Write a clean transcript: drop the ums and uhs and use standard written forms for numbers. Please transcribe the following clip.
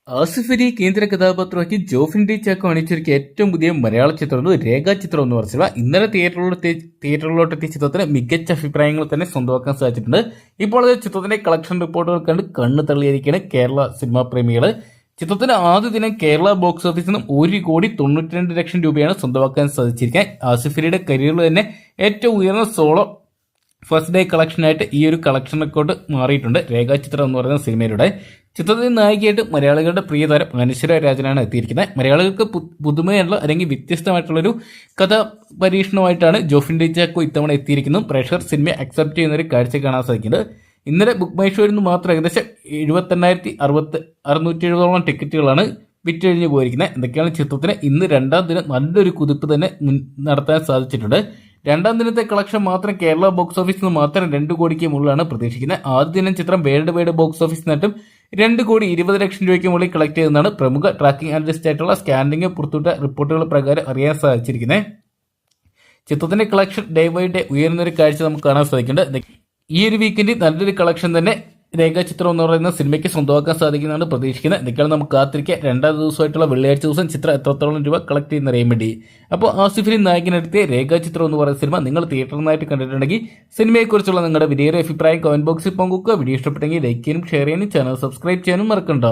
ആസിഫ് അലി കേന്ദ്ര കഥാപാത്രമാക്കി ജോഫിൻ ഡി ചാക്കോ അണിച്ചൊരുക്കിയ ഏറ്റവും പുതിയ മലയാള ചിത്രം രേഖാചിത്രം എന്ന് പറഞ്ഞ ഇന്നലെ തിയേറ്ററിലോട്ട് എത്തിയ ചിത്രത്തിന് മികച്ച അഭിപ്രായങ്ങൾ തന്നെ സ്വന്തമാക്കാൻ സാധിച്ചിട്ടുണ്ട്. ഇപ്പോൾ അത് ചിത്രത്തിന്റെ കളക്ഷൻ റിപ്പോർട്ടുകൾ കണ്ട് കണ്ണ് തള്ളിയിരിക്കുകയാണ് കേരള സിനിമാ പ്രേമികൾ. ചിത്രത്തിന്റെ ആദ്യ ദിനം കേരള ബോക്സ് ഓഫീസിൽ നിന്നും 1,92,00,000 രൂപയാണ് സ്വന്തമാക്കാൻ സാധിച്ചിരിക്കാൻ. ആസിഫ് അലിയുടെ കരിയറിൽ തന്നെ ഏറ്റവും ഉയർന്ന സോളോ ഫസ്റ്റ് ഡേ കളക്ഷനായിട്ട് ഈ ഒരു കളക്ഷൻ റെക്കോർഡ് മാറിയിട്ടുണ്ട് രേഖാചിത്രം എന്ന് പറയുന്ന സിനിമയിലൂടെ. ചിത്രത്തിൽ നായികയായിട്ട് മലയാളികളുടെ പ്രിയതാരം അനശ്വര രാജനാണ് എത്തിയിരിക്കുന്നത്. മലയാളികൾക്ക് പുതുമയുള്ള അല്ലെങ്കിൽ വ്യത്യസ്തമായിട്ടുള്ളൊരു കഥ പരീക്ഷണമായിട്ടാണ് ജോഫിൻ ഡി ചാക്കോ ഇത്തവണ എത്തിയിരിക്കുന്നത്. പ്രേക്ഷകർ സിനിമയെ അക്സെപ്റ്റ് ചെയ്യുന്ന ഒരു കാഴ്ച കാണാൻ സാധിക്കുന്നത്. ഇന്നലെ ബുക്ക് മൈ ഷോയിൽ നിന്ന് മാത്രം ഏകദേശം 78,670 ടിക്കറ്റുകളാണ് വിറ്റഴിഞ്ഞു പോയിരിക്കുന്നത്. എന്തൊക്കെയാണ് ചിത്രത്തിന് ഇന്ന് രണ്ടാം ദിനം നല്ലൊരു കുതിപ്പ് തന്നെ നടത്താൻ സാധിച്ചിട്ടുണ്ട്. രണ്ടാം ദിനത്തെ കളക്ഷൻ മാത്രം കേരള ബോക്സ് ഓഫീസിൽ നിന്ന് മാത്രം 2 കോടിക്ക് മുകളിലാണ് പ്രതീക്ഷിക്കുന്നത്. ആദ്യ ദിനം ചിത്രം വേൾഡ് വൈഡ് ബോക്സ് ഓഫീസിൽ നിന്നും 2,20,00,000 രൂപയ്ക്ക് മുകളിൽ കളക്ട് ചെയ്തെന്നാണ് പ്രമുഖ ട്രാക്കിംഗ് അനലിസ്റ്റ് ആയിട്ടുള്ള സ്കാനിംഗ് പുറത്തുവിട്ട റിപ്പോർട്ടുകൾ പ്രകാരം അറിയാൻ സാധിച്ചിരിക്കുന്നത്. ചിത്രത്തിന്റെ കളക്ഷൻ ഡേ ബൈ ഡേ ഉയർന്നൊരു കാഴ്ച നമുക്ക് കാണാൻ സാധിക്കുന്നുണ്ട്. ഈ ഒരു വീക്കെൻഡിൽ നല്ലൊരു കളക്ഷൻ തന്നെ രേഖാചിത്രം എന്ന് പറയുന്ന സിനിമയ്ക്ക് സ്വന്തമാക്കാൻ സാധിക്കുന്നതാണ് പ്രതീക്ഷിക്കുന്നത്. എന്തൊക്കെയാണ് നമുക്ക് കാത്തിരിക്കുക. രണ്ടാം ദിവസമായിട്ടുള്ള വെള്ളിയാഴ്ച ദിവസം ചിത്രം എത്രത്തോളം രൂപ കളക്ട് ചെയ്യുന്ന അറിയാൻ വേണ്ടി. അപ്പോൾ ആസിഫ് അലി നായകനെടുത്തിയ രേഖാചിത്രം എന്ന് പറയുന്ന സിനിമ നിങ്ങൾ തിയേറ്ററിനായിട്ട് കണ്ടിട്ടുണ്ടെങ്കിൽ സിനിമയെക്കുറിച്ചുള്ള നിങ്ങളുടെ വിലയേറിയ അഭിപ്രായം കമന്റ് ബോക്സിൽ പങ്കുവെക്കുക. വീഡിയോ ഇഷ്ടപ്പെട്ടെങ്കിൽ ലൈക്ക് ചെയ്യാനും ഷെയർ ചെയ്യാനും ചാനൽ സബ്സ്ക്രൈബ് ചെയ്യാനും മറക്കണ്ട.